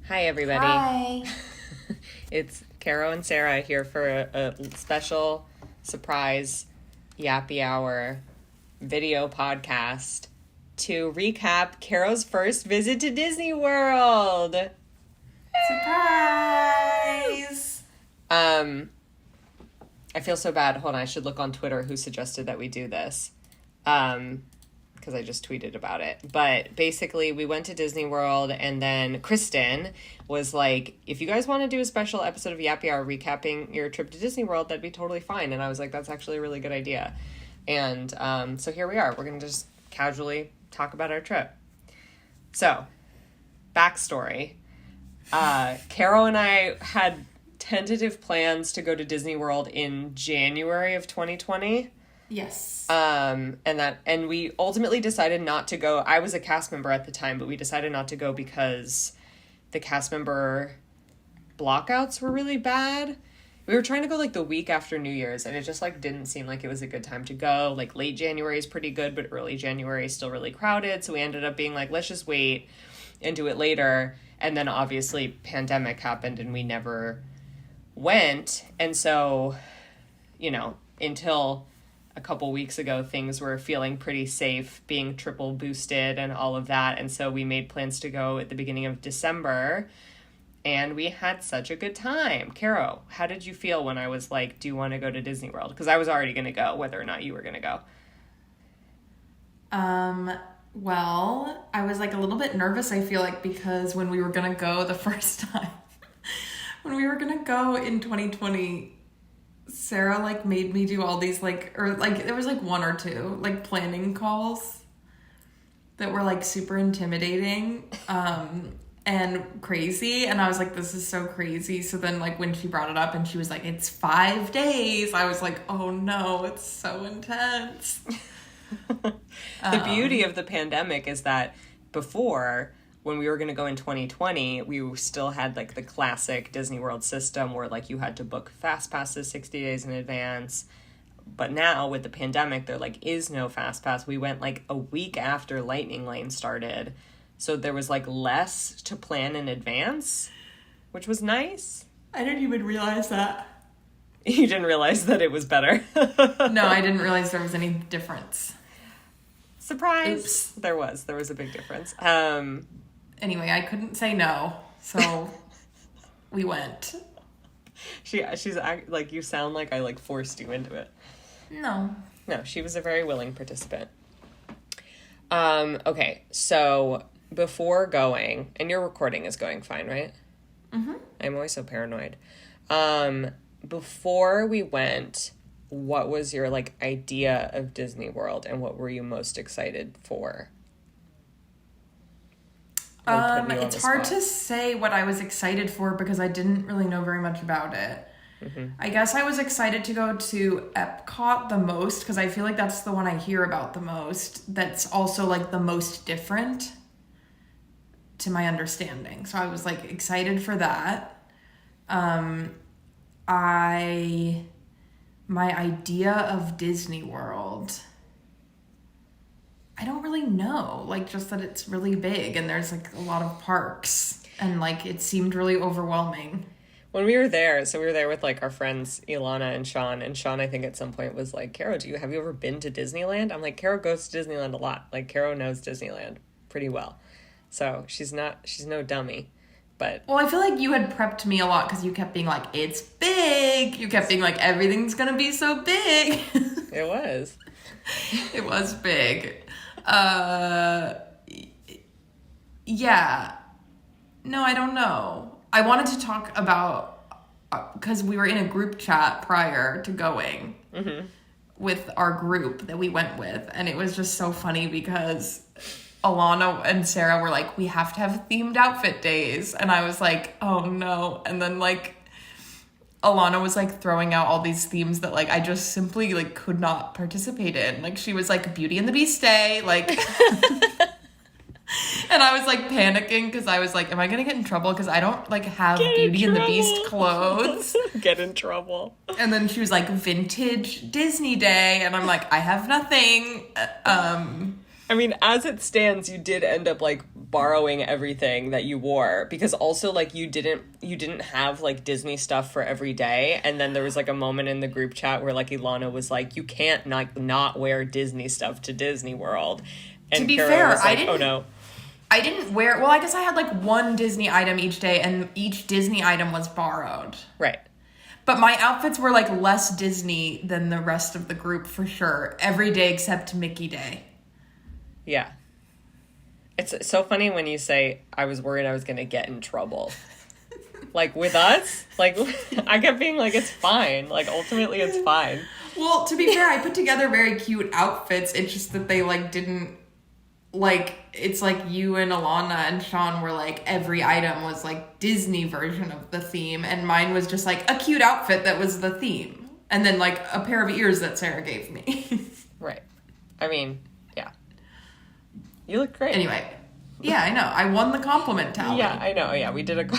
Hi, everybody. Hi. It's Caro and Sarah here for a special surprise Yappy Hour video podcast to recap Caro's first visit to Disney World. Surprise! I feel so bad. Hold on, I should look on Twitter who suggested that we do this. Because I just tweeted about it. But basically, we went to Disney World, and then Kristen was like, if you guys want to do a special episode of Yappy Hour recapping your trip to Disney World, that'd be totally fine. And I was like, that's actually a really good idea. And so here we are. We're going to just casually talk about our trip. So, backstory. Caro and I had tentative plans to go to Disney World in January of 2020. Yes. And we ultimately decided not to go. I was a cast member at the time, but we decided not to go because the cast member blockouts were really bad. We were trying to go like the week after New Year's, and it just like didn't seem like it was a good time to go. Like late January is pretty good, but early January is still really crowded. So we ended up being like, let's just wait and do it later. And then obviously pandemic happened and we never went. And so, you know, until a couple weeks ago, things were feeling pretty safe, being triple boosted and all of that. And so we made plans to go at the beginning of December, and we had such a good time. Caro, how did you feel when I was like, do you want to go to Disney World? Because I was already going to go, whether or not you were going to go. Well, I was like a little bit nervous, I feel like, because when we were going to go the first time, when we were going to go in 2020, Sarah like made me do all these there was like one or two like planning calls that were like super intimidating and crazy, and I was like, this is so crazy. So then like when she brought it up and she was like, it's 5 days, I was like, oh no, it's so intense. The beauty of the pandemic is that before, when we were going to go in 2020, we still had like the classic Disney World system where like you had to book fast passes 60 days in advance. But now with the pandemic, there like is no fast pass. We went like a week after Lightning Lane started. So there was like less to plan in advance, which was nice. I didn't even realize that. You didn't realize that it was better? No, I didn't realize there was any difference. Surprise. Oops. There was a big difference. Anyway, I couldn't say no, so we went. She's like, you sound like I like forced you into it. No, she was a very willing participant. Okay, so before going, and your recording is going fine, right? Mm-hmm. I'm always so paranoid. Before we went, what was your like idea of Disney World, and what were you most excited for? It's hard to say what I was excited for because I didn't really know very much about it. Mm-hmm. I guess I was excited to go to Epcot the most because I feel like that's the one I hear about the most. That's also like the most different to my understanding. So I was like excited for that. My idea of Disney World, I don't really know, like just that it's really big and there's like a lot of parks and like it seemed really overwhelming. When we were there, so we were there with like our friends Ilana and Sean I think at some point was like, Caro, have you ever been to Disneyland? I'm like, Caro goes to Disneyland a lot. Like Caro knows Disneyland pretty well. So she's no dummy. But well, I feel like you had prepped me a lot because you kept being like, it's big. You kept being like, everything's gonna be so big. It was. It was big. Yeah. No, I don't know. I wanted to talk about, because we were in a group chat prior to going with our group that we went with. And it was just so funny because Alana and Sarah were like, we have to have themed outfit days. And I was like, oh no. And then like, Alana was like throwing out all these themes that like I just simply like could not participate in. Like she was like Beauty and the Beast Day, like and I was like panicking because I was like, am I gonna get in trouble? Because I don't like have Beauty and the Beast clothes. Get in trouble. And then she was like vintage Disney Day, and I'm like, I have nothing. I mean, as it stands, you did end up like borrowing everything that you wore, because also like you didn't have like Disney stuff for every day, and then there was like a moment in the group chat where like Ilana was like, you can't not wear Disney stuff to Disney World. And to be Caro fair, was like, I didn't. Oh no. I didn't wear. Well, I guess I had like one Disney item each day, and each Disney item was borrowed. Right. But my outfits were like less Disney than the rest of the group for sure. Every day except Mickey Day. Yeah. It's so funny when you say, I was worried I was going to get in trouble. Like, with us, like, I kept being like, it's fine. Like, ultimately, it's fine. Well, to be fair, I put together very cute outfits. It's just that they, like, didn't, like, it's like you and Alana and Sean were, like, every item was, like, Disney version of the theme. And mine was just, like, a cute outfit that was the theme. And then, like, a pair of ears that Sarah gave me. Right. I mean... You look great. Anyway. Yeah, I know. I won the compliment tally. Yeah, I know. Yeah, we did a...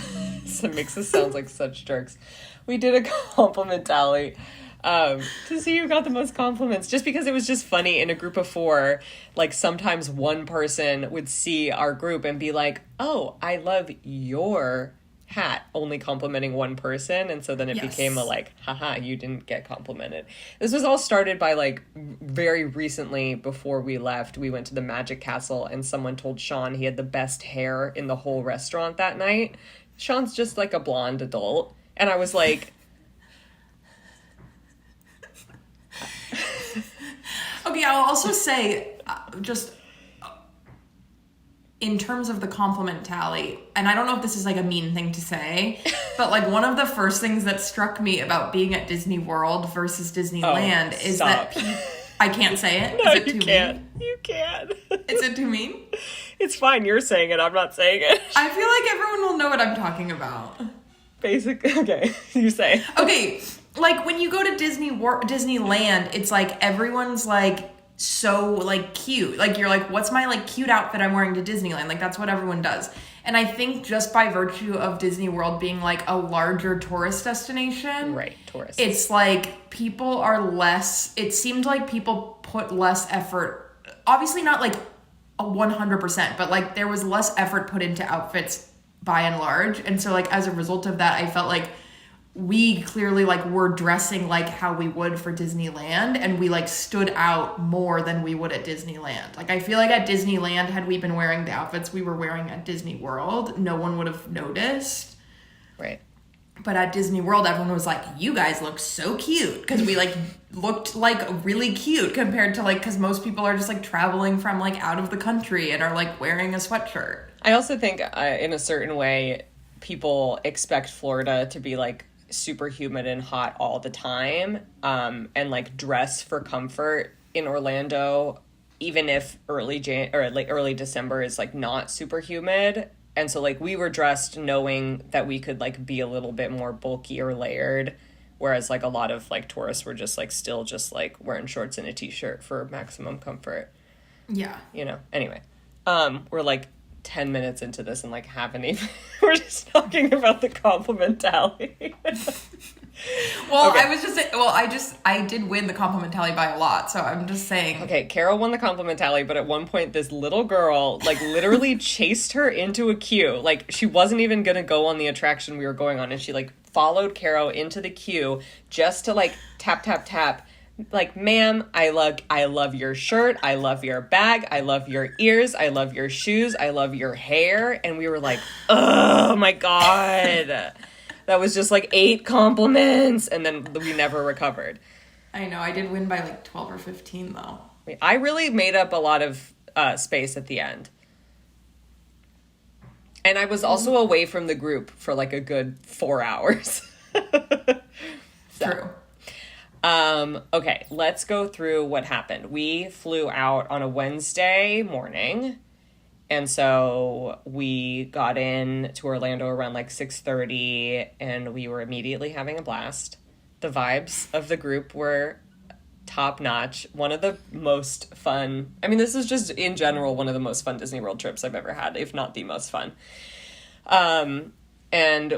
It makes us sound like such jerks. We did a compliment tally to see who got the most compliments. Just because it was just funny in a group of 4. Like, sometimes one person would see our group and be like, oh, I love your hat, only complimenting one person. And so then it became a like, haha, you didn't get complimented. This was all started by like very recently. Before we left, we went to the Magic Castle and someone told Sean he had the best hair in the whole restaurant that night. Sean's just like a blonde adult, and I was like, okay, I'll also say just in terms of the compliment tally, and I don't know if this is like a mean thing to say, but like one of the first things that struck me about being at Disney World versus Disneyland is that I can't say it. No, is it you too can't. mean? You can't. Is it too mean? It's fine. You're saying it. I'm not saying it. I feel like everyone will know what I'm talking about. Basically, okay. You say. Okay, like when you go to Disneyland, it's like everyone's like so like cute. Like you're like, what's my like cute outfit I'm wearing to Disneyland? Like that's what everyone does. And I think just by virtue of Disney World being like a larger tourist destination, right, tourist, it's like people are less, it seemed like people put less effort, obviously not like a 100%, but like there was less effort put into outfits by and large. And so like as a result of that, I felt like we clearly like were dressing like how we would for Disneyland, and we like stood out more than we would at Disneyland. Like I feel like at Disneyland, had we been wearing the outfits we were wearing at Disney World, no one would have noticed. Right. But at Disney World, everyone was like, you guys look so cute, because we like looked like really cute compared to like, because most people are just like traveling from like out of the country and are like wearing a sweatshirt. I also think in a certain way, people expect Florida to be like super humid and hot all the time, and like dress for comfort in Orlando, even if early December is like not super humid. And so like we were dressed knowing that we could like be a little bit more bulky or layered, whereas like a lot of like tourists were just like still just like wearing shorts and a t-shirt for maximum comfort. Yeah. You know, anyway, we're like 10 minutes into this and like haven't even we're just talking about the compliment tally. Well, okay. I did win the compliment tally by a lot, so I'm just saying. Okay, Caro won the compliment tally, but at one point this little girl like literally chased her into a queue. Like she wasn't even gonna go on the attraction we were going on, and she like followed Caro into the queue just to like tap tap tap. Like, ma'am, I love your shirt, I love your bag, I love your ears, I love your shoes, I love your hair. And we were like, oh my God. That was just like 8 compliments, and then we never recovered. I know, I did win by like 12 or 15 though. I really made up a lot of space at the end. And I was also away from the group for like a good 4 hours. True. Okay, let's go through what happened. We flew out on a Wednesday morning, and so we got in to Orlando around like 6:30, and we were immediately having a blast. The vibes of the group were top notch. One of the most fun, I mean, this is just in general one of the most fun Disney World trips I've ever had, if not the most fun. And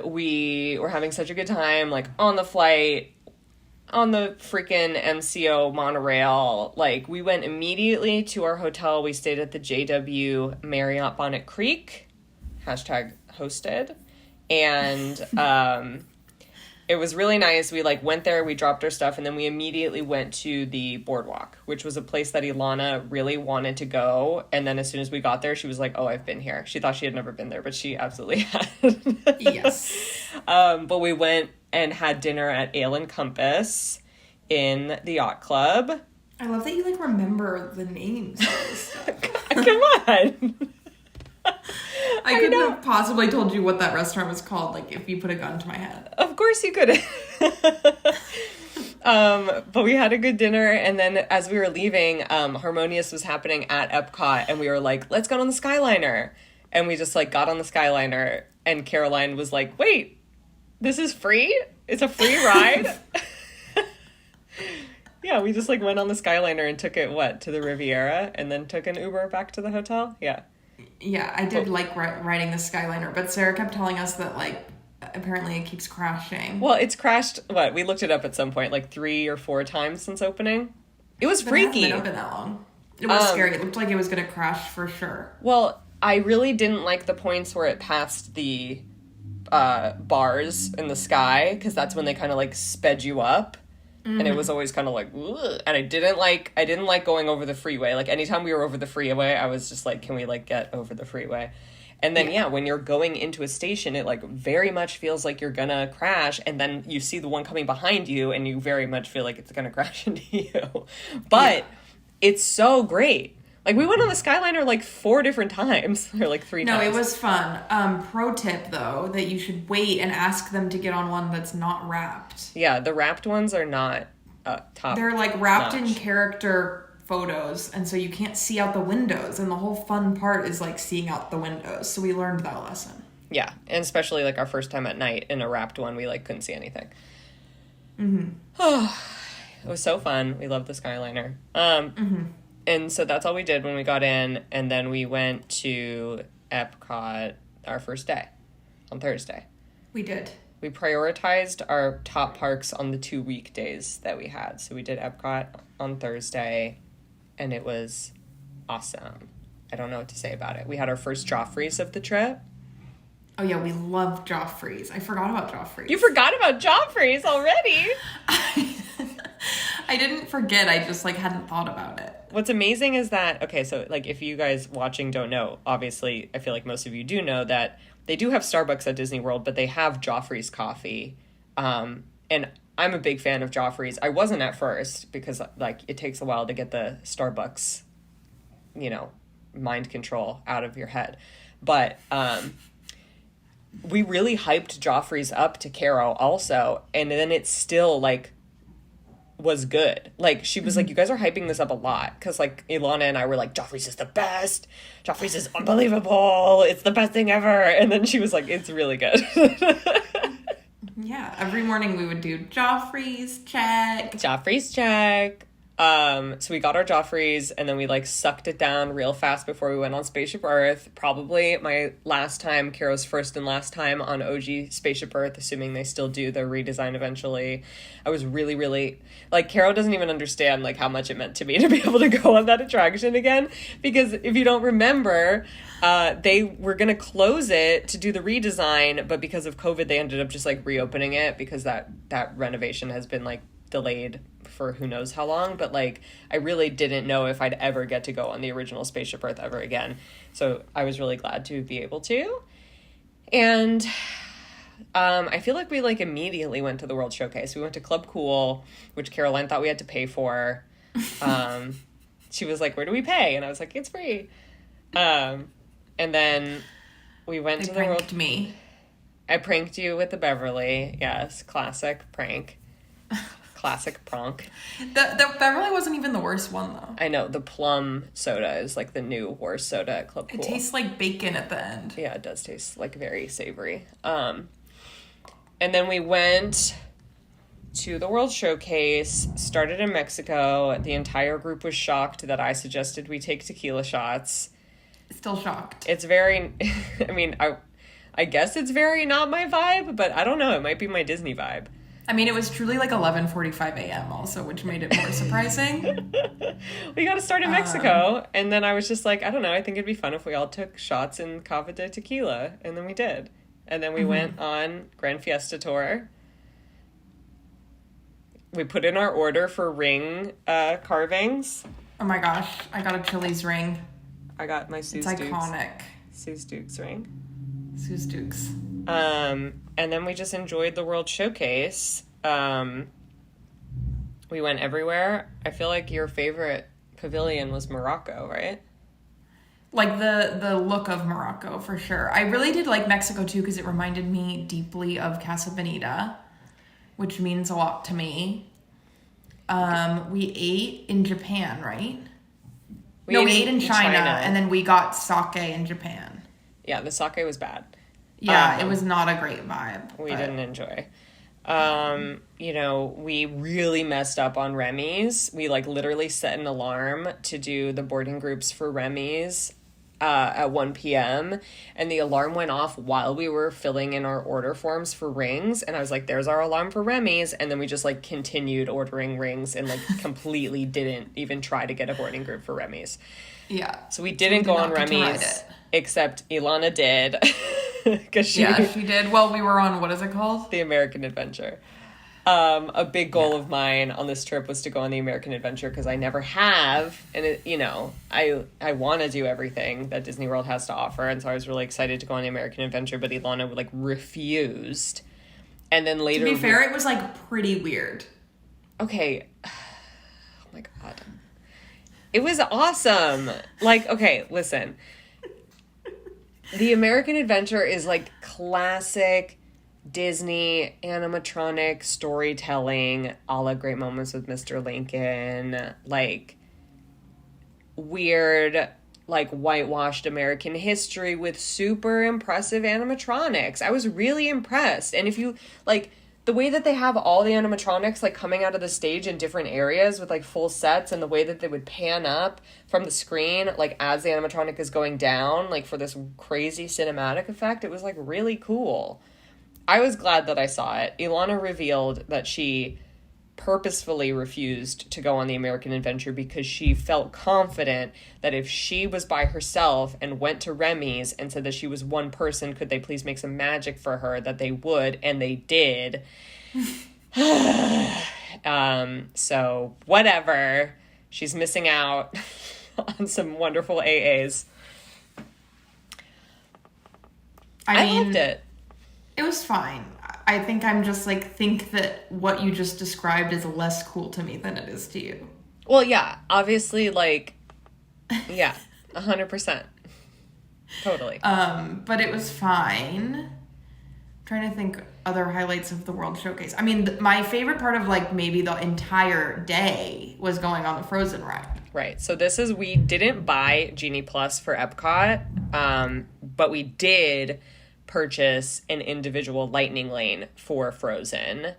we were having such a good time, like on the flight. on the freaking MCO monorail. Like, we went immediately to our hotel. We stayed at the JW Marriott Bonnet Creek, hashtag hosted. And it was really nice. We, like, went there, we dropped our stuff, and then we immediately went to the boardwalk, which was a place that Ilana really wanted to go. And then as soon as we got there, she was like, oh, I've been here. She thought she had never been there, but she absolutely had. Yes. But we went and had dinner at Ale and Compass in the Yacht Club. I love that you, like, remember the names of this stuff. Come on. I couldn't have possibly told you what that restaurant was called, like, if you put a gun to my head. Of course you could. But we had a good dinner, and then as we were leaving, Harmonious was happening at Epcot, and we were like, let's go on the Skyliner. And we just, like, got on the Skyliner, and Caroline was like, wait, this is free? It's a free ride? Yeah, we just, like, went on the Skyliner and took it, to the Riviera, and then took an Uber back to the hotel? Yeah. Yeah, I did like riding the Skyliner, but Sarah kept telling us that, like, apparently it keeps crashing. Well, it's crashed, we looked it up at some point, like 3 or 4 times since opening. It was freaky. It hasn't been open that long. It was scary. It looked like it was going to crash for sure. Well, I really didn't like the points where it passed the bars in the sky, because that's when they kind of, like, sped you up. And it was always kind of like, ugh. And I didn't like going over the freeway. Like, anytime we were over the freeway, I was just like, can we, like, get over the freeway? And then, when you're going into a station, it, like, very much feels like you're gonna crash. And then you see the one coming behind you, and you very much feel like it's gonna crash into you. But it's so great. Like, we went on the Skyliner, like, 4 different times. Or, like, 3 times. No, it was fun. Pro tip, though, that you should wait and ask them to get on one that's not wrapped. Yeah, the wrapped ones are not top. They're, like, wrapped in character photos, and so you can't see out the windows. And the whole fun part is, like, seeing out the windows. So we learned that lesson. Yeah, and especially, like, our first time at night in a wrapped one, we, like, couldn't see anything. Oh, it was so fun. We loved the Skyliner. And so that's all we did when we got in, and then we went to Epcot our first day, on Thursday. We did. We prioritized our top parks on the 2 weekdays that we had. So we did Epcot on Thursday, and it was awesome. I don't know what to say about it. We had our first Joffrey's of the trip. Oh, yeah, we loved Joffrey's. I forgot about Joffrey's. You forgot about Joffrey's already? I didn't forget. I just, like, hadn't thought about it. What's amazing is that, okay, so, like, if you guys watching don't know, obviously, I feel like most of you do know that they do have Starbucks at Disney World, but they have Joffrey's coffee. And I'm a big fan of Joffrey's. I wasn't at first because, like, it takes a while to get the Starbucks, mind control out of your head. But we really hyped Joffrey's up to Caro also, and then it's still, like, was good. Like, she was like, you guys are hyping this up a lot, because, like, Ilana and I were like, Joffrey's is the best, Joffrey's is unbelievable, it's the best thing ever, and then she was like, it's really good. Yeah, every morning we would do Joffrey's check. So we got our Joffrey's, and then we, like, sucked it down real fast before we went on Spaceship Earth. Probably my last time, Caro's first and last time on OG Spaceship Earth, assuming they still do the redesign eventually. I was really, really, like, Caro doesn't even understand, like, how much it meant to me to be able to go on that attraction again, because if you don't remember, they were going to close it to do the redesign, but because of COVID, they ended up just, like, reopening it, because that renovation has been, like, delayed for who knows how long, but, like, I really didn't know if I'd ever get to go on the original Spaceship Earth ever again, so I was really glad to be able to. And I feel like we, like, immediately went to the World Showcase. We went to Club Cool, which Caroline thought we had to pay for. She was like, where do we pay? And I was like, it's free. And then we went to the World... me. I pranked you with the Beverly. Yes, classic prank. Classic prank. The Beverly wasn't even the worst one, though. I know. The plum soda is, like, the new worst soda at Club Cool. It tastes like bacon at the end. Yeah, it does taste, like, very savory. And then we went to the World Showcase, started in Mexico. The entire group was shocked that I suggested we take tequila shots. Still shocked. It's very... I mean, I guess it's very not my vibe, but I don't know. It might be my Disney vibe. I mean, it was truly like 11:45 a.m. also, which made it more surprising. We got to start in Mexico, and then I was just like, I don't know, I think it'd be fun if we all took shots in Cava de Tequila, and then we did. And then we went on Grand Fiesta Tour. We put in our order for ring carvings. Oh my gosh, I got a Chili's ring. I got my Seuss It's Dukes. iconic. Seuss Dukes ring. Seuss Dukes. And then we just enjoyed the World Showcase. We went everywhere. I feel like your favorite pavilion was Morocco, right? Like the look of Morocco, for sure. I really did like Mexico, too, because it reminded me deeply of Casa Bonita, which means a lot to me. We ate in Japan, right? We ate in China, and then we got sake in Japan. Yeah, the sake was bad. Yeah, it was not a great vibe. We didn't enjoy. We really messed up on Remy's. We, literally set an alarm to do the boarding groups for Remy's at 1 p.m. And the alarm went off while we were filling in our order forms for rings. And I was like, there's our alarm for Remy's. And then we just, continued ordering rings and, completely didn't even try to get a boarding group for Remy's. Yeah. So we didn't go on Remy's, except Ilana did. She did. Well, we were on, what is it called? The American Adventure. A big goal of mine on this trip was to go on the American Adventure because I never have, and I want to do everything that Disney World has to offer, and so I was really excited to go on the American Adventure, but Ilana refused. And then later, to be fair, it was pretty weird. Okay. Oh my god. It was awesome. Okay, listen. The American Adventure is classic Disney animatronic storytelling, a la Great Moments with Mr. Lincoln, weird, whitewashed American history with super impressive animatronics. I was really impressed. And if you, the way that they have all the animatronics, coming out of the stage in different areas with, full sets, and the way that they would pan up from the screen, as the animatronic is going down, for this crazy cinematic effect, it was, really cool. I was glad that I saw it. Ilana revealed that she purposefully refused to go on the American Adventure because she felt confident that if she was by herself and went to Remy's and said that she was one person, could they please make some magic for her, that they would, and they did. So whatever. She's missing out on some wonderful AAs. I loved it. It was fine. I think I'm just think that what you just described is less cool to me than it is to you. Well, yeah, obviously, yeah, 100%. Totally. But it was fine. I'm trying to think other highlights of the World Showcase. I mean, my favorite part of maybe the entire day was going on the Frozen ride. Right. So we didn't buy Genie Plus for Epcot, but we did purchase an individual lightning lane for Frozen.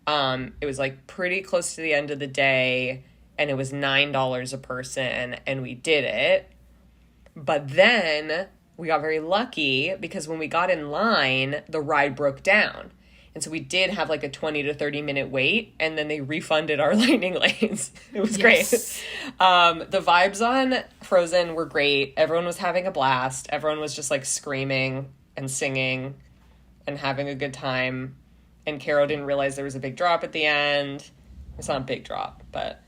It was pretty close to the end of the day, and it was $9 a person, and we did it. But then we got very lucky because when we got in line, the ride broke down. And so we did have a 20 to 30 minute wait, and then they refunded our lightning lanes. It was great. The vibes on Frozen were great. Everyone was having a blast. Everyone was just screaming and singing and having a good time. And Caro didn't realize there was a big drop at the end. It's not a big drop, but...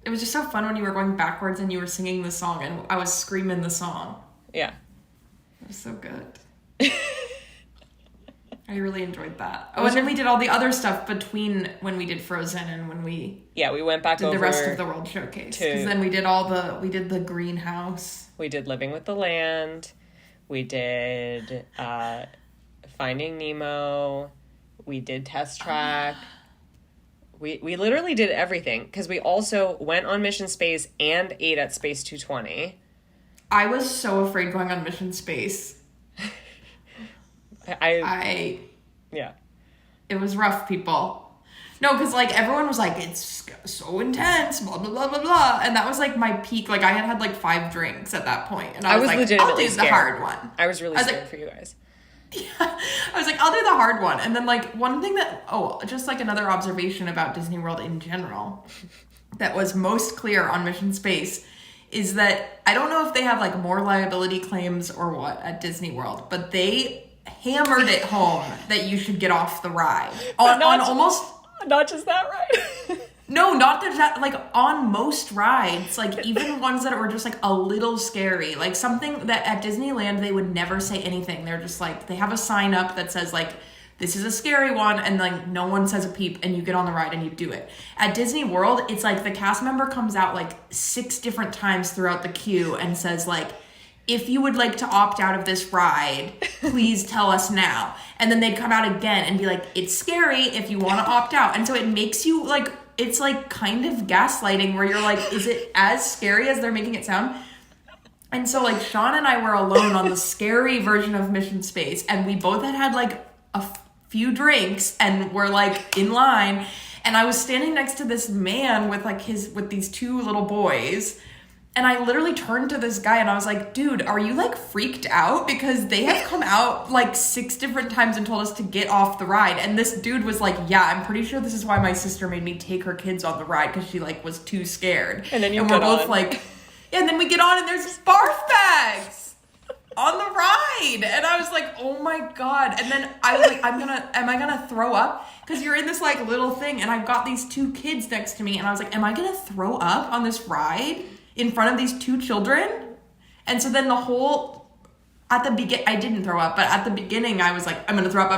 It was just so fun when you were going backwards and you were singing the song and I was screaming the song. Yeah. It was so good. I really enjoyed that. Oh, and then we did all the other stuff between when we did Frozen and when we... Yeah, we went back over... the rest of the World Showcase. Because then we did the greenhouse. We did Living with the Land. We did Finding Nemo. We did Test Track. We literally did everything because we also went on Mission Space and ate at Space 220. I was so afraid going on Mission Space. Yeah. It was rough, people. No, because everyone was it's so intense, blah blah blah blah blah, and that was my peak. I had 5 drinks at that point, and I was legitimately I'll do scared. The hard one. I was really scared for you guys. Yeah. I was like, I'll do the hard one. And then, like, one thing just like another observation about Disney World in general that was most clear on Mission Space is that I don't know if they have, like, more liability claims or what at Disney World, but they hammered it home that you should get off the ride. Not just that ride. No, not that, like, on most rides, like, even ones that were just, like, a little scary, like, something that at Disneyland, they would never say anything. They're just, like, they have a sign up that says, like, this is a scary one, and, like, no one says a peep, and you get on the ride and you do it. At Disney World, it's, like, the cast member comes out, like, 6 different times throughout the queue and says, like, if you would like to opt out of this ride, please tell us now. And then they'd come out again and be like, it's scary if you want to opt out. And so it makes you, like, it's like kind of gaslighting where you're like, is it as scary as they're making it sound? And so, like, Sean and I were alone on the scary version of Mission Space, and we both had like a few drinks and were like in line, and I was standing next to this man with like with these 2 little boys. And I literally turned to this guy and I was like, dude, are you like freaked out? Because they have come out like 6 different times and told us to get off the ride. And this dude was like, yeah, I'm pretty sure this is why my sister made me take her kids on the ride, because she like was too scared. And then we're both like, yeah, and then we get on and there's barf bags on the ride. And I was like, oh my God. And then I was like, am I gonna throw up? Because you're in this like little thing and I've got these 2 kids next to me. And I was like, am I gonna throw up on this ride in front of these 2 children? And so then I didn't throw up, but at the beginning I was like, I'm gonna throw up,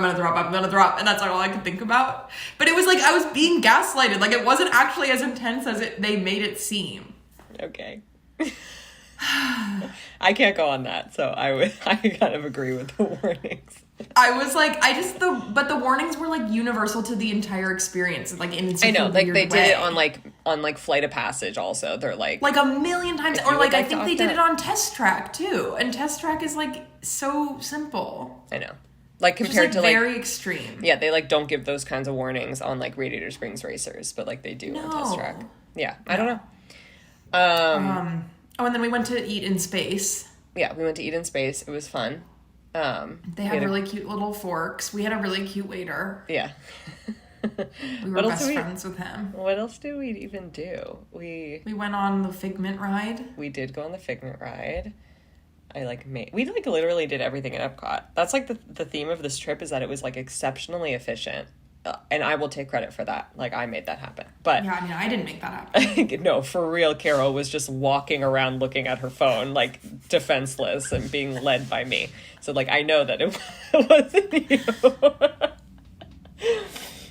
and that's all I could think about. But it was like I was being gaslighted. Like, it wasn't actually as intense as they made it seem. Okay. I can't go on that, so I kind of agree with the warnings. I was like, but the warnings were like universal to the entire experience, like in I know, like they did it on like Flight of Passage. Also, they're like a million times, or like I think they did it on Test Track too, and Test Track is like so simple. I know, like compared to like very extreme. Yeah, they like don't give those kinds of warnings on like Radiator Springs Racers, but like they do on Test Track. Yeah, I don't know. Oh, and then we went to eat in space. Yeah, we went to eat in space. It was fun. They had really cute little forks. We had a really cute waiter. Yeah. We were best friends with him. What else did we even do? We went on the Figment ride. We did go on the Figment ride. We literally did everything at Epcot. That's like the theme of this trip, is that it was like exceptionally efficient. And I will take credit for that. Like, I made that happen. But yeah, I mean, I didn't make that happen. No, for real, Caro was just walking around looking at her phone, like, defenseless and being led by me. So, like, I know that it wasn't you.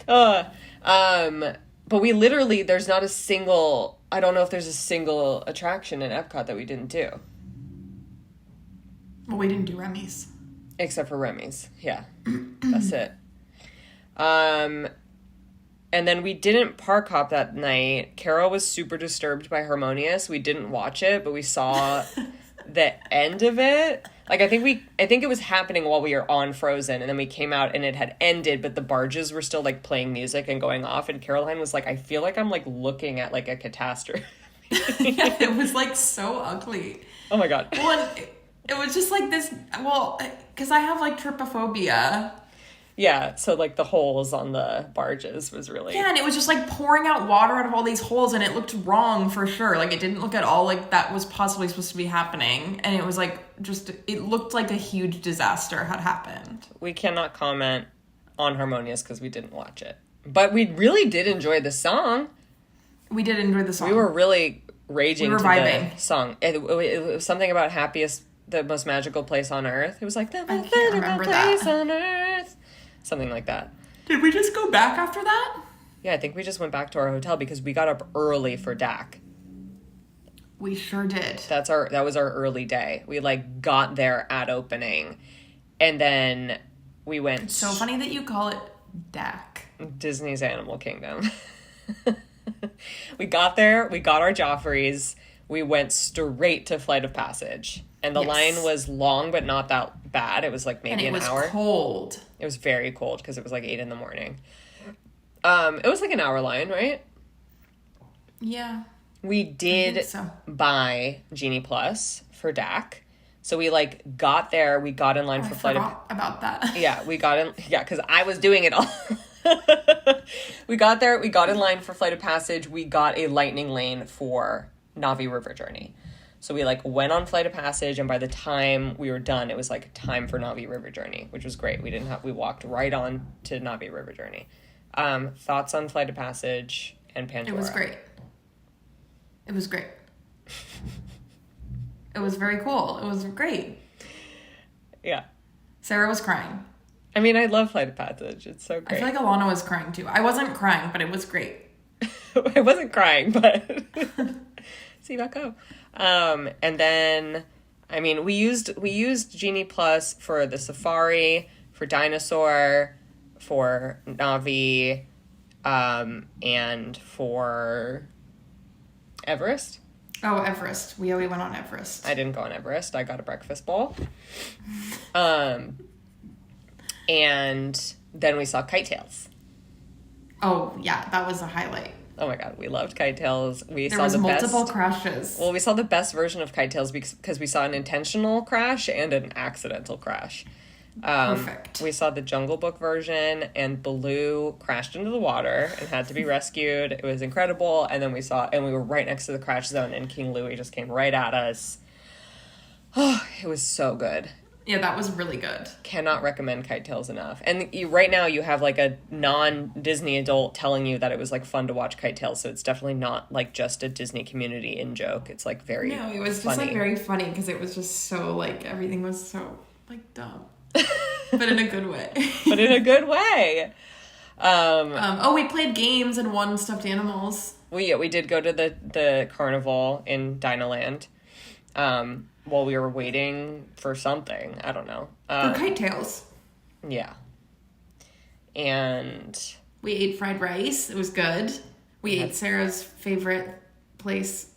But we literally, there's not a single, I don't know if there's a single attraction in Epcot that we didn't do. Well, we didn't do Remy's. Except for Remy's. Yeah. That's it. And then we didn't park hop that night. Caro was super disturbed by Harmonious. We didn't watch it, but we saw the end of it. Like, I think it was happening while we were on Frozen, and then we came out and it had ended, but the barges were still like playing music and going off. And Caroline was like, I feel like I'm like looking at like a catastrophe. Yeah, it was like so ugly. Oh my God. Well, it was just like this, because I have like trypophobia. Yeah, so, like, the holes on the barges was really... Yeah, and it was just, like, pouring out water out of all these holes, and it looked wrong for sure. Like, it didn't look at all like that was possibly supposed to be happening. And it was, like, it looked like a huge disaster had happened. We cannot comment on Harmonious because we didn't watch it. But we really did enjoy the song. We did enjoy the song. We were really raging to vibing. The song. It was something about the most magical place on earth. It was like, the most magical place on earth. Something like that. Did we just go back after that? Yeah, I think we just went back to our hotel because we got up early for DAC. We sure did. That was our early day. We like got there at opening, and then we went. It's so funny that you call it DAC. Disney's Animal Kingdom. We got there. We got our Joffreys. We went straight to Flight of Passage. And the line was long, but not that bad. It was like maybe an hour. And it was cold. It was very cold because it was like 8 a.m. It was like an hour line, right? Yeah. We did buy Genie Plus for DAC. So we like got there, we got in line for flight of... about that. Yeah, we got in... Yeah, because I was doing it all. We got there, we got in line for Flight of Passage, we got a lightning lane for Na'vi River Journey. So we like went on Flight of Passage, and by the time we were done, it was like time for Na'vi River Journey, which was great. We walked right on to Na'vi River Journey. Thoughts on Flight of Passage and Pandora? It was great. It was great. It was very cool. It was great. Yeah. Sarah was crying. I mean, I love Flight of Passage. It's so great. I feel like Alana was crying too. I wasn't crying, but it was great. I wasn't crying, but see that go. And then, I mean, we used Genie Plus for the Safari, for Dinosaur, for Na'vi, and for Everest. Oh, Everest. We went on Everest. I didn't go on Everest. I got a breakfast bowl. And then we saw Kite Tails. Oh, yeah, that was a highlight. Oh my god, we loved Kite Tails. There was multiple crashes. Well, we saw the best version of Kite Tails because we saw an intentional crash and an accidental crash. Perfect. We saw the Jungle Book version, and Baloo crashed into the water and had to be rescued. It was incredible. And then we were right next to the crash zone, and King Louie just came right at us. Oh, it was so good. Yeah, that was really good. Cannot recommend Kite Tails enough. And right now you have like a non-Disney adult telling you that it was like fun to watch Kite Tails, so it's definitely not like just a Disney community in-joke. It's like very No, it was just like very funny because it was just so like everything was so like dumb. But in a good way. But in a good way. We played games and won stuffed animals. We did go to the carnival in Dinoland. While we were waiting for something. I don't know. For Kite Tails. Yeah. And we ate fried rice. It was good. We ate Sarah's favorite place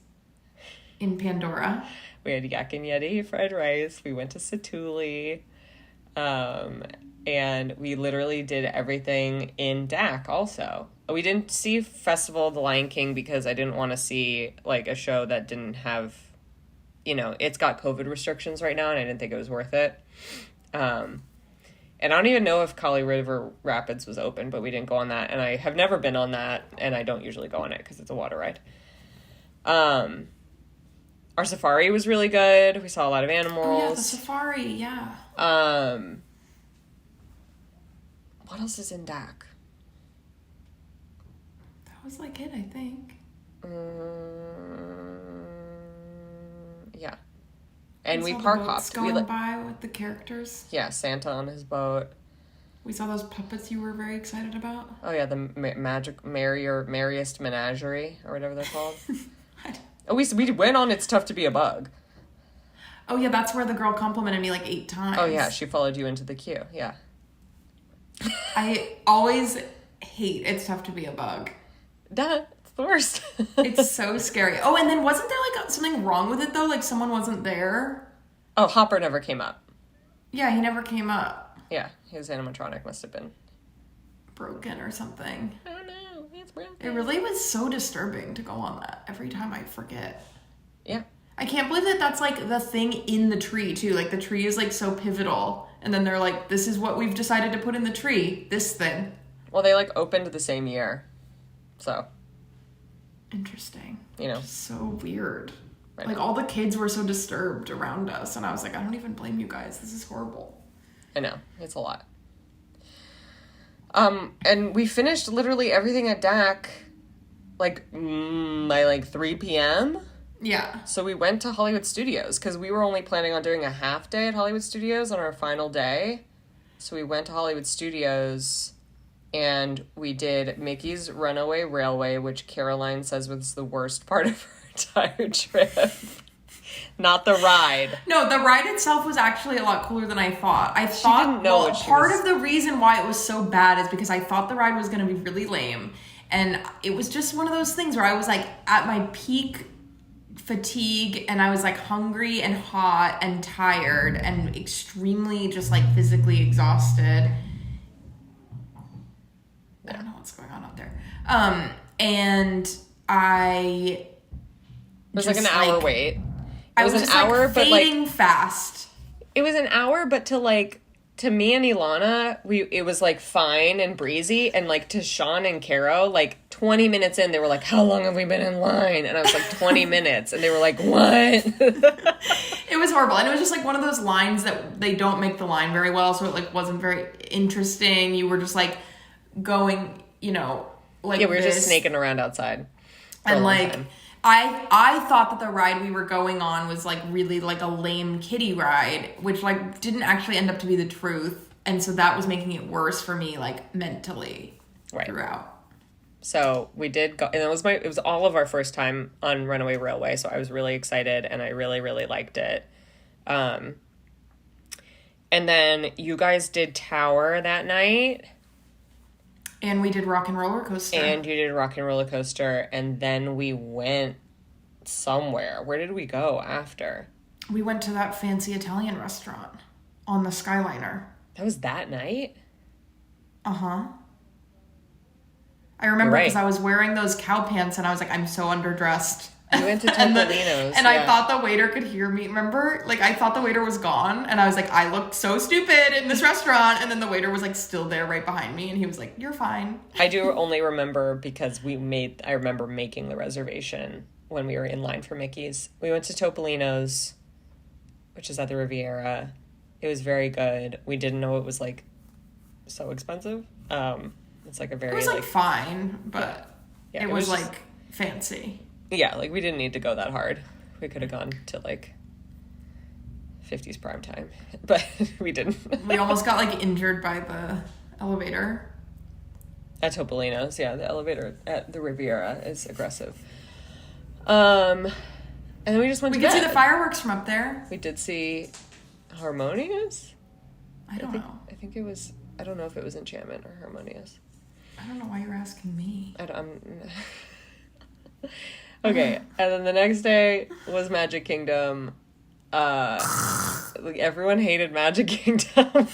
in Pandora. We had Yak and Yeti fried rice. We went to Satuli. And we literally did everything in DAC also. We didn't see Festival of the Lion King because I didn't want to see like a show that didn't have... You know, it's got COVID restrictions right now, and I didn't think it was worth it. And I don't even know if Kali River Rapids was open, but we didn't go on that. And I have never been on that, and I don't usually go on it because it's a water ride. Our safari was really good. We saw a lot of animals. Oh, yeah, the safari, yeah. What else is in DAC? That was like it, I think. Yeah. And we park hopped. Going by with the characters. Yeah, Santa on his boat. We saw those puppets you were very excited about. Oh yeah, the Merriest Menagerie, or whatever they're called. Oh, we went on It's Tough to Be a Bug. Oh yeah, that's where the girl complimented me like 8 times. Oh yeah, she followed you into the queue. Yeah. I always hate It's Tough to Be a Bug. Duh. The worst. It's so scary. Oh, and then wasn't there like something wrong with it though? Like someone wasn't there? Oh, Hopper never came up. Yeah, he never came up. Yeah, his animatronic must have been broken or something. I don't know. It's broken. It really was so disturbing to go on that. Every time I forget. Yeah. I can't believe that that's like the thing in the tree too. Like the tree is like so pivotal. And then they're like, this is what we've decided to put in the tree. This thing. Well, they like opened the same year. So. Interesting. You know. Just so weird. Like all the kids were so disturbed around us. And I was like, I don't even blame you guys. This is horrible. I know. It's a lot. And we finished literally everything at DAC like by like 3 p.m. Yeah. So we went to Hollywood Studios because we were only planning on doing a half day at Hollywood Studios on our final day. So we went to Hollywood Studios and we did Mickey's Runaway Railway, which Caroline says was the worst part of her entire trip. Not the ride. No, the ride itself was actually a lot cooler than I thought. I thought didn't know what she part was... of the reason why it was so bad is because I thought the ride was going to be really lame. And it was just one of those things where I was like at my peak fatigue and I was like hungry and hot and tired and extremely just like physically exhausted. I don't know what's going on out there. And I There's like an hour wait. It was an hour, but fading fast. It was an hour, but to me and Ilana, it was like fine and breezy, and like to Sean and Caro, like 20 minutes in, they were like, "How long have we been in line?" And I was like, 20 minutes, and they were like, "What?" It was horrible, and it was just like one of those lines that they don't make the line very well, so it like wasn't very interesting. You were just like going, like we were just snaking around outside, and like. Time. I thought that the ride we were going on was like really like a lame kiddie ride, which like didn't actually end up to be the truth. And so that was making it worse for me, like mentally throughout. So we did go, and it was all of our first time on Runaway Railway. So I was really excited and I really, really liked it. And then you guys did Tower that night. And we did Rock and Roller Coaster. And you did Rock and Roller Coaster. And then we went somewhere. Where did we go after? We went to that fancy Italian restaurant on the Skyliner. That was that night? Uh-huh. I remember because I was wearing those cow pants and I was like, I'm so underdressed. We went to Topolino's. I thought the waiter could hear me, remember? Like, I thought the waiter was gone, and I was like, I looked so stupid in this restaurant, and then the waiter was, like, still there right behind me, and he was like, you're fine. I do only remember because I remember making the reservation when we were in line for Mickey's. We went to Topolino's, which is at the Riviera. It was very good. We didn't know it was, like, so expensive. It's, like, a very, It was, like fine, but yeah, it was like, fancy. Yeah, like, we didn't need to go that hard. We could have gone to, like, 50s prime time, but we didn't. We almost got, like, injured by the elevator. At Topolino's, yeah, the elevator at the Riviera is aggressive. And then we just went to bed. We could see the fireworks from up there. We did see Harmonious? I don't know. I think it was, I don't know if it was Enchantment or Harmonious. I don't know why you're asking me. Okay, and then the next day was Magic Kingdom. Everyone hated Magic Kingdom.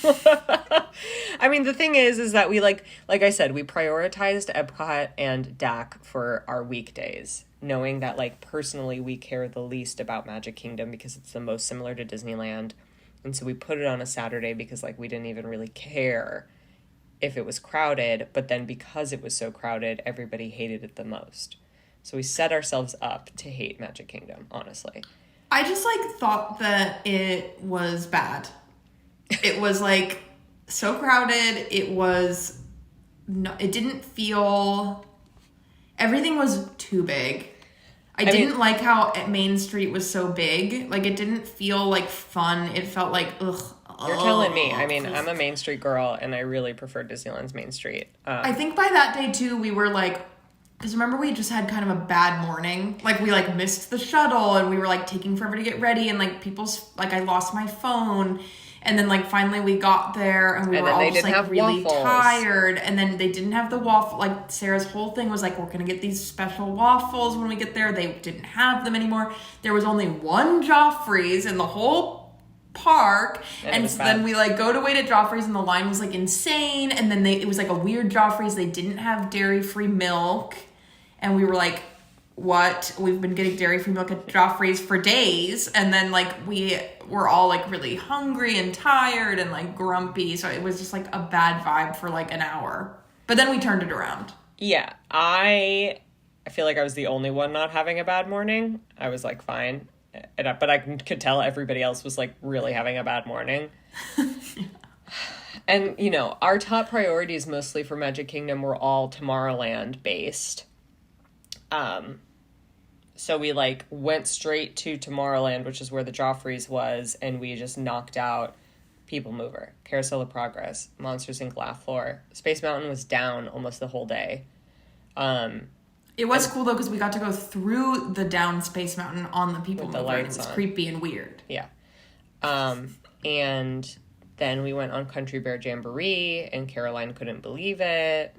I mean, the thing is that we like I said, we prioritized Epcot and DAC for our weekdays, knowing that like personally we care the least about Magic Kingdom because it's the most similar to Disneyland. And so we put it on a Saturday because like we didn't even really care if it was crowded, but then because it was so crowded, everybody hated it the most. So we set ourselves up to hate Magic Kingdom, honestly. I just, like, thought that it was bad. It was, like, so crowded. It didn't feel... Everything was too big. I didn't like how Main Street was so big. Like, it didn't feel, like, fun. It felt like, ugh. You're telling me. I mean, I'm a Main Street girl, and I really prefer Disneyland's Main Street. I think by that day, too, we were, like... Because remember, we just had kind of a bad morning. Like, we, like, missed the shuttle, and we were, like, taking forever to get ready, and, like, I lost my phone. And then, like, finally we got there, and we were all just, like, really tired. And then they didn't have the waffle. Like, Sarah's whole thing was, like, we're going to get these special waffles when we get there. They didn't have them anymore. There was only one Joffrey's in the whole park. And so then we, like, go to wait at Joffrey's, and the line was, like, insane. And then it was, like, a weird Joffrey's. They didn't have dairy-free milk. And we were like, what? We've been getting dairy-free milk at Joffrey's for days. And then, like, we were all, like, really hungry and tired and, like, grumpy. So it was just, like, a bad vibe for, like, an hour. But then we turned it around. Yeah. I feel like I was the only one not having a bad morning. I was, like, fine. But I could tell everybody else was, like, really having a bad morning. Yeah. And, you know, our top priorities mostly for Magic Kingdom were all Tomorrowland-based. So we, like, went straight to Tomorrowland, which is where the Joffrey's was, and we just knocked out People Mover, Carousel of Progress, Monsters, Inc. Laugh Floor. Space Mountain was down almost the whole day. It was cool, though, because we got to go through the down Space Mountain on the People Mover, and it was creepy and weird. Yeah. And then we went on Country Bear Jamboree, and Caroline couldn't believe it.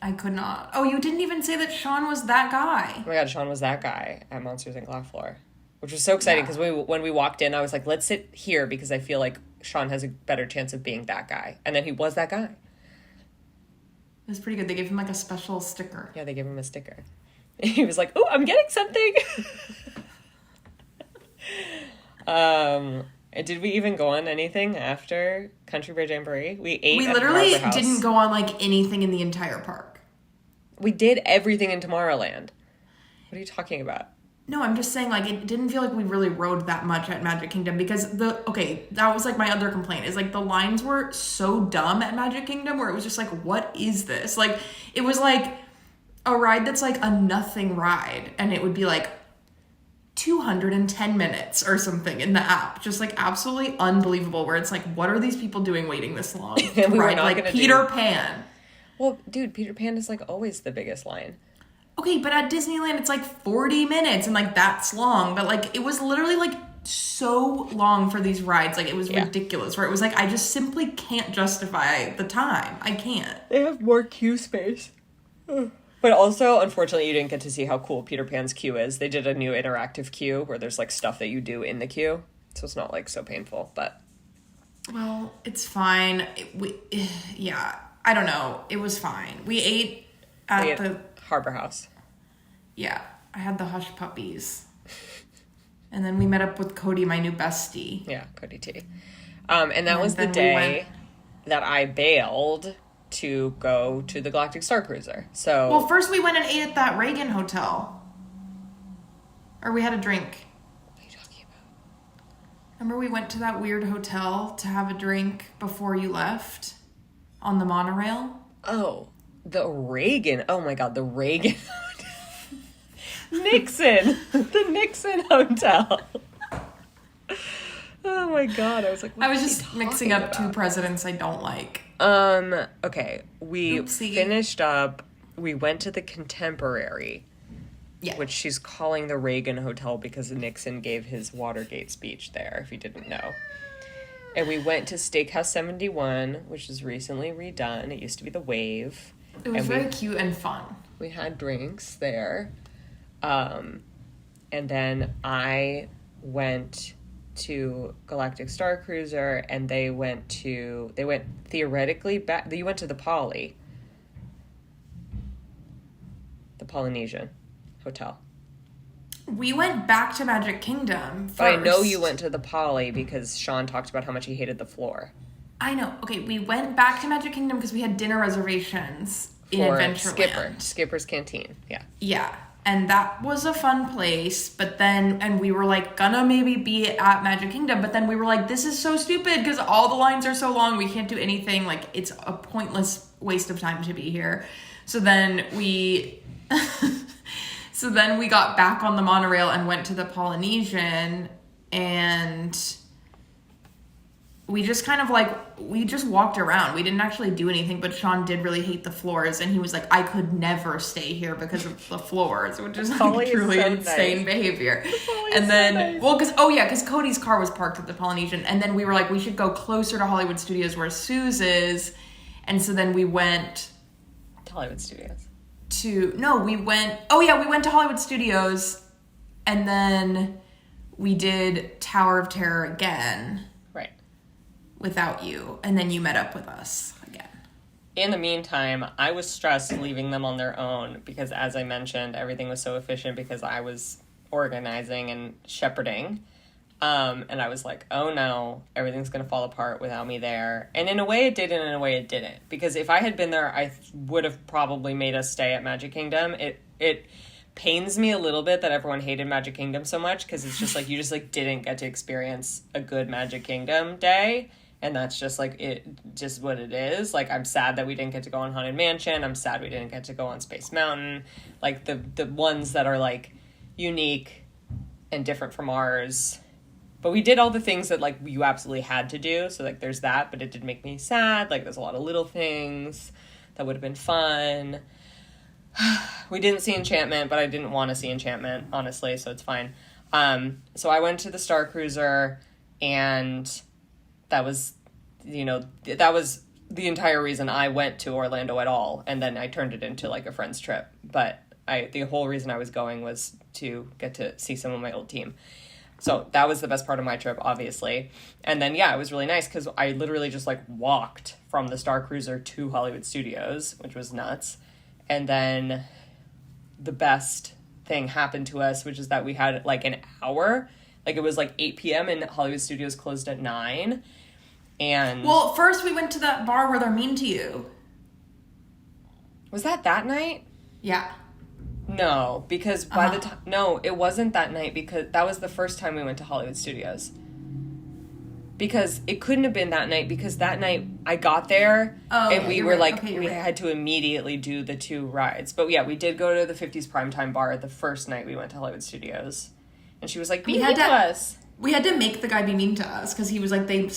I could not. Oh, you didn't even say that Sean was that guy. Oh my god, Sean was that guy at Monsters Inc. Laugh Floor. Which was so exciting because when we walked in, I was like, let's sit here because I feel like Sean has a better chance of being that guy. And then he was that guy. It was pretty good. They gave him like a special sticker. Yeah, they gave him a sticker. He was like, oh, I'm getting something. Did we even go on anything after Country Bear Jamboree? We ate. We at literally Harbor House. didn't go on like anything in the entire park. We did everything in Tomorrowland. What are you talking about? No, I'm just saying, like, it didn't feel like we really rode that much at Magic Kingdom because that was, like, my other complaint is, like, the lines were so dumb at Magic Kingdom where it was just, like, what is this? Like, it was, like, a ride that's, like, a nothing ride, and it would be, like, 210 minutes or something in the app. Just, like, absolutely unbelievable where it's, like, what are these people doing waiting this long to ride, like, Peter Pan? Well, dude, Peter Pan is, like, always the biggest line. Okay, but at Disneyland, it's like 40 minutes and like that's long. But like it was literally like so long for these rides. Like it was ridiculous. Where it was like, I just simply can't justify the time. I can't. They have more queue space. But also, unfortunately, you didn't get to see how cool Peter Pan's queue is. They did a new interactive queue where there's like stuff that you do in the queue. So it's not like so painful, but. Well, it's fine. I don't know. It was fine. We ate at the Harbor House. Yeah, I had the Hush Puppies. And then we met up with Cody, my new bestie. Yeah, Cody T. And that was the day that I bailed to go to the Galactic Star Cruiser. So. Well, first we went and ate at that Reagan hotel. Or we had a drink. What are you talking about? Remember we went to that weird hotel to have a drink before you left? On the monorail? Oh, the Reagan. Oh my God, the Reagan hotel. Nixon. The Nixon Hotel. Oh my God, I was like, I was just mixing up two presidents I don't like. Okay, we finished up, we went to the Contemporary, which she's calling the Reagan Hotel because Nixon gave his Watergate speech there, if you didn't know. And we went to Steakhouse 71, which is recently redone. It used to be the Wave. It was very cute and fun. We had drinks there. And then I went to Galactic Star Cruiser and they went theoretically back. You went to the Polynesian Hotel. We went back to Magic Kingdom first. But I know you went to the Poly because Sean talked about how much he hated the floor. I know. Okay, we went back to Magic Kingdom because we had dinner reservations in Adventureland. Skipper's Canteen, yeah. Yeah, and that was a fun place, and we were like, gonna maybe be at Magic Kingdom, but then we were like, this is so stupid because all the lines are so long, we can't do anything, like, it's a pointless waste of time to be here. So then we... So then we got back on the monorail and went to the Polynesian, and we just kind of we just walked around. We didn't actually do anything, but Sean did really hate the floors, and he was like, I could never stay here because of the floors, which is like truly insane behavior. And then, because Cody's car was parked at the Polynesian, and then we were like, we should go closer to Hollywood Studios where Sue's is, and so then we went to Hollywood Studios. We went to Hollywood Studios, and then we did Tower of Terror again. Right. Without you, and then you met up with us again. In the meantime, I was stressed leaving them on their own because, as I mentioned, everything was so efficient because I was organizing and shepherding. And I was like, oh no, everything's going to fall apart without me there. And in a way it did, and in a way it didn't. Because if I had been there, I would have probably made us stay at Magic Kingdom. It pains me a little bit that everyone hated Magic Kingdom so much, because it's just like, you just like didn't get to experience a good Magic Kingdom day. And that's just like, just what it is. Like, I'm sad that we didn't get to go on Haunted Mansion. I'm sad we didn't get to go on Space Mountain. Like, the ones that are like unique and different from ours. But we did all the things that, like, you absolutely had to do. So, like, there's that. But it did make me sad. Like, there's a lot of little things that would have been fun. We didn't see Enchantment, but I didn't want to see Enchantment, honestly. So, it's fine. So, I went to the Star Cruiser. And that was, that was the entire reason I went to Orlando at all. And then I turned it into, like, a friend's trip. But the whole reason I was going was to get to see some of my old team. So that was the best part of my trip, obviously. And then, it was really nice because I literally just, like, walked from the Star Cruiser to Hollywood Studios, which was nuts. And then the best thing happened to us, which is that we had, like, an hour Like, it was, like, 8 p.m. and Hollywood Studios closed at 9. And... Well, first we went to that bar where they're mean to you. Was that night? Yeah. No, because by the time... No, it wasn't that night because that was the first time we went to Hollywood Studios. Because it couldn't have been that night because that night I got there and we were like, we had to immediately do the 2 rides. But yeah, we did go to the 50s Primetime Bar the first night we went to Hollywood Studios. And she was like, be mean to us. We had to make the guy be mean to us because he was like, they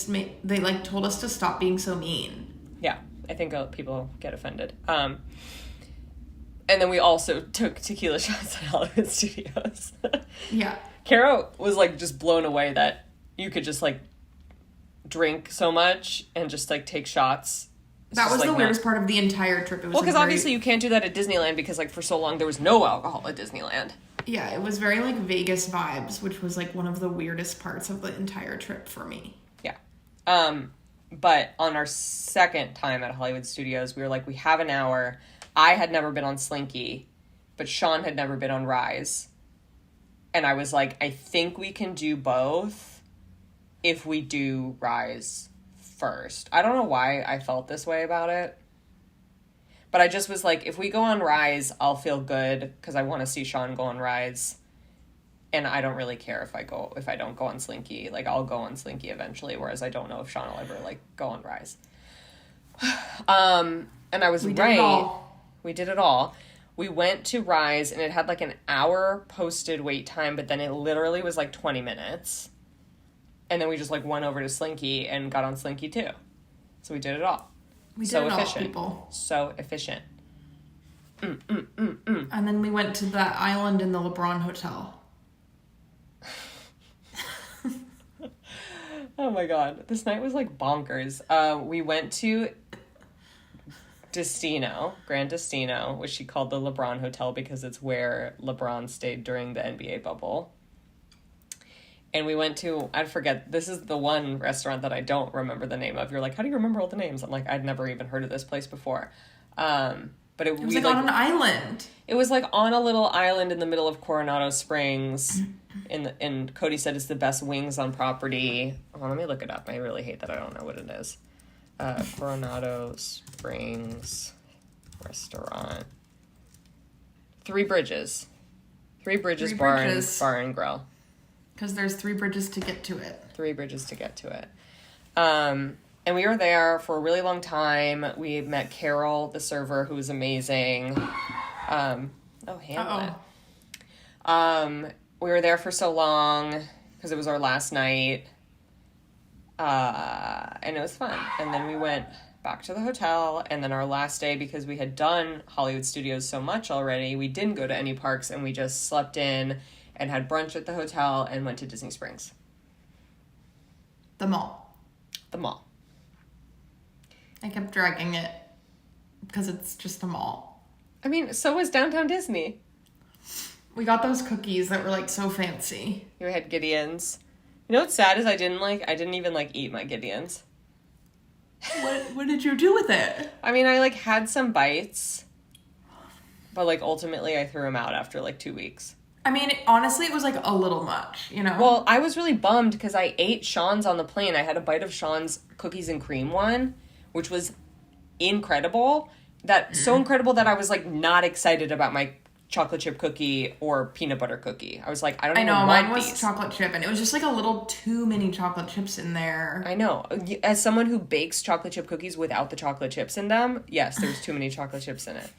like told us to stop being so mean. Yeah, I think people get offended. And then we also took tequila shots at Hollywood Studios. Yeah. Caro was like just blown away that you could just like drink so much and just like take shots. That was the weirdest part of the entire trip. It was because obviously you can't do that at Disneyland because like for so long there was no alcohol at Disneyland. Yeah, it was very like Vegas vibes, which was like one of the weirdest parts of the entire trip for me. Yeah. But on our second time at Hollywood Studios, we were like, we have an hour. I had never been on Slinky, but Sean had never been on Rise. And I was like, I think we can do both if we do Rise first. I don't know why I felt this way about it. But I just was like, if we go on Rise, I'll feel good because I want to see Sean go on Rise. And I don't really care if I don't go on Slinky. Like, I'll go on Slinky eventually, whereas I don't know if Sean will ever, like, go on Rise. And I was right. We did it all. We went to Rise, and it had, like, an hour posted wait time, but then it literally was, like, 20 minutes. And then we just, like, went over to Slinky and got on Slinky, too. So we did it all. We did it all, people. So efficient. And then we went to that island in the LeBron Hotel. Oh my god. This night was like bonkers. We went to Grand Destino, which she called the LeBron Hotel because it's where LeBron stayed during the NBA bubble. And we went to, I forget, this is the one restaurant that I don't remember the name of. You're like, how do you remember all the names? I'm like, I'd never even heard of this place before. But it was like on an island. It was like on a little island in the middle of Coronado Springs. And Cody said it's the best wings on property. Oh, let me look it up. I really hate that I don't know what it is. Coronado Springs Restaurant. Three Bridges Bar and Grill. Because there's 3 bridges to get to it. 3 bridges to get to it. And we were there for a really long time. We met Carol, the server, who was amazing. Hamlet. We were there for so long because it was our last night. And it was fun. And then we went back to the hotel. And then our last day, because we had done Hollywood Studios so much already, we didn't go to any parks and we just slept in and had brunch at the hotel and went to Disney Springs. The mall. I kept dragging it because it's just a mall. I mean, so was Downtown Disney. We got those cookies that were like so fancy. You had Gideon's. You know what's sad is I didn't even like eat my Gideon's. What did you do with it? I mean, I like had some bites, but like ultimately I threw them out after like 2 weeks. I mean, honestly, it was like a little much, you know? Well, I was really bummed because I ate Sean's on the plane. I had a bite of Sean's cookies and cream one, which was incredible. So incredible that I was like not excited about my chocolate chip cookie or peanut butter cookie. I was like, I don't even want these. I know, mine was chocolate chip, and it was just like a little too many chocolate chips in there. I know. As someone who bakes chocolate chip cookies without the chocolate chips in them, yes, there's too many chocolate chips in it.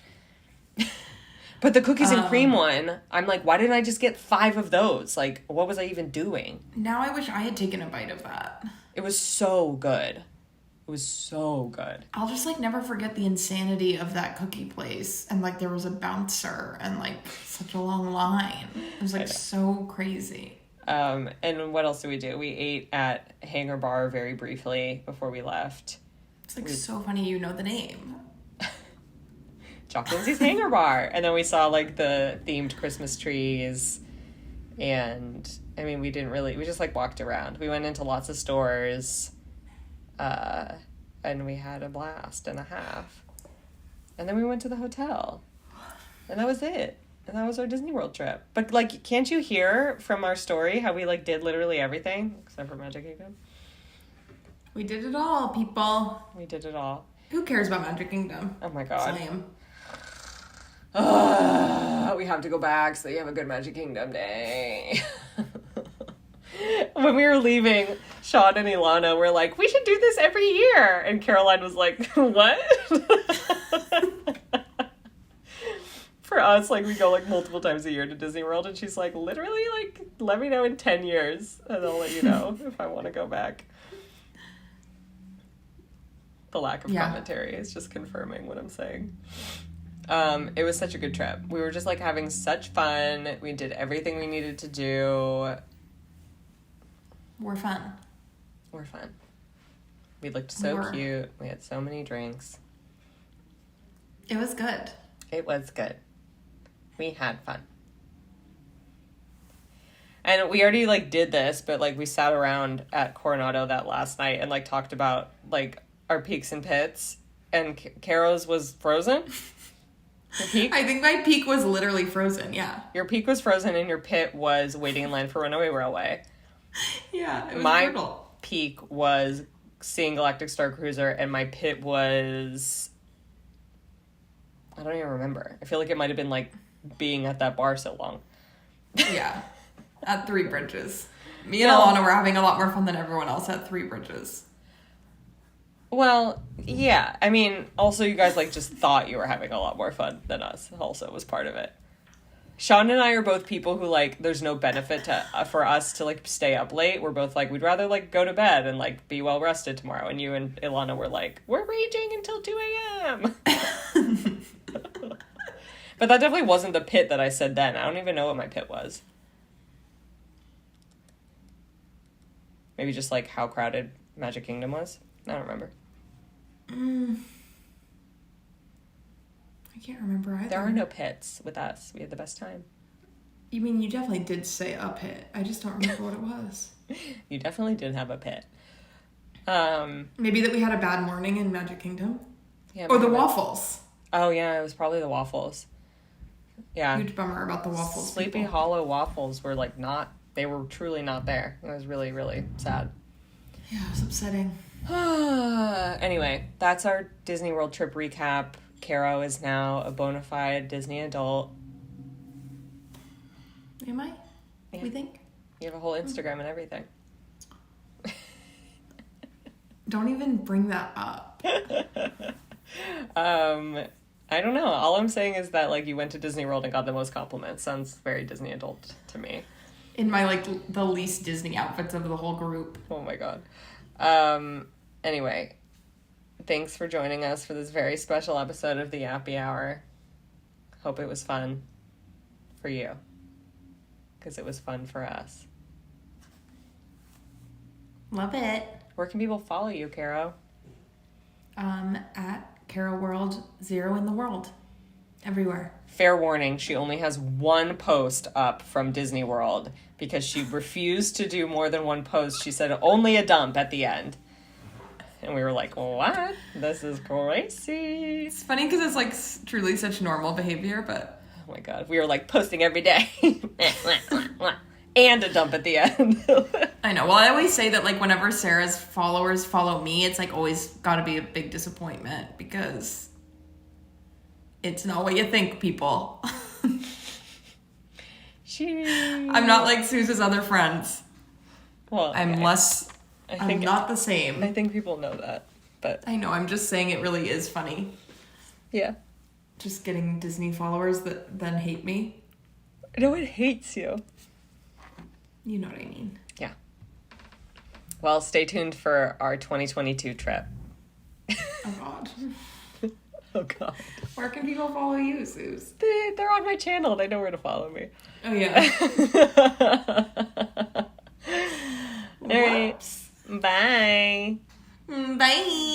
But the cookies and cream one, I'm like, why didn't I just get 5 of those? Like, what was I even doing? Now I wish I had taken a bite of that. It was so good. It was so good. I'll just, like, never forget the insanity of that cookie place. And, like, there was a bouncer and, like, such a long line. It was, like, so crazy. And what else did we do? We ate at Hangar Bar very briefly before we left. It's, like, so funny you know the name. Jock Lindsay's Hangar Bar. And then we saw, like, the themed Christmas trees. And, I mean, we just, like, walked around. We went into lots of stores. And we had a blast and a half. And then we went to the hotel. And that was it. And that was our Disney World trip. But, like, can't you hear from our story how we, like, did literally everything except for Magic Kingdom? We did it all, people. We did it all. Who cares about Magic Kingdom? Oh, my God. Same. We have to go back so that you have a good Magic Kingdom day. When we were leaving, Sean and Ilana were like, we should do this every year. And Caroline was like, what? For us, like, we go, like, multiple times a year to Disney World. And she's like, literally, like, let me know in 10 years. And I'll let you know if I want to go back. The lack of commentary is just confirming what I'm saying. It was such a good trip. We were just, like, having such fun. We did everything we needed to do. We're fun. We looked so cute. We had so many drinks. It was good. It was good. We had fun. And we already, like, did this, but, like, we sat around at Coronado that last night and, like, talked about, like, our peaks and pits. And Caro's was frozen. Your peak? I think my peak was literally frozen, yeah. Your peak was frozen and your pit was waiting in line for Runaway Railway. Yeah, it was my peak was seeing Galactic Star Cruiser, and my pit was... I don't even remember. I feel like it might have been, like, being at that bar so long. Yeah. At Three Bridges. Me and Alana were having a lot more fun than everyone else at Three Bridges. Well, yeah. I mean, also you guys, like, just thought you were having a lot more fun than us. Also was part of it. Sean and I are both people who, like, there's no benefit to for us to, like, stay up late. We're both like, we'd rather, like, go to bed and, like, be well rested tomorrow. And you and Ilana were like, we're raging until 2 a.m. But that definitely wasn't the pit that I said then. I don't even know what my pit was. Maybe just, like, how crowded Magic Kingdom was. I don't remember. I can't remember either. There are no pits with us. We had the best time. You mean you definitely did say a pit. I just don't remember what it was. You definitely did have a pit. Maybe that we had a bad morning in Magic Kingdom? Yeah, or the waffles. Oh, yeah, it was probably the waffles. Yeah. Huge bummer about the waffles. Sleepy people. Hollow waffles were, like, they were truly not there. It was really, really sad. Yeah, it was upsetting. Anyway, that's our Disney World trip recap. Caro is now a bona fide Disney adult. Am I? Yeah. We think? You have a whole Instagram and everything. Don't even bring that up. I don't know. All I'm saying is that, like, you went to Disney World and got the most compliments. Sounds very Disney adult to me. In my, like, the least Disney outfits of the whole group. Oh my God. Anyway, thanks for joining us for this very special episode of the Yappy Hour. Hope it was fun for you. Because it was fun for us. Love it. Where can people follow you, Caro? At Caro World 0 in the world. Everywhere. Fair warning, she only has one post up from Disney World because she refused to do more than one post. She said only a dump at the end. And we were like, what? This is crazy. It's funny because it's, like, truly such normal behavior, but... Oh my God. We were, like, posting every day. And a dump at the end. I know. Well, I always say that, like, whenever Sarah's followers follow me, it's, like, always got to be a big disappointment because it's not what you think, people. I'm not like Suze's other friends. Well, I'm not the same. I think people know that, but I know. I'm just saying it really is funny. Yeah. Just getting Disney followers that then hate me. No one hates you. You know what I mean. Yeah. Well, stay tuned for our 2022 trip. Oh, God. Oh, God. Where can people follow you, Suze? They're on my channel. They know where to follow me. Oh, yeah. All right. Bye. Bye.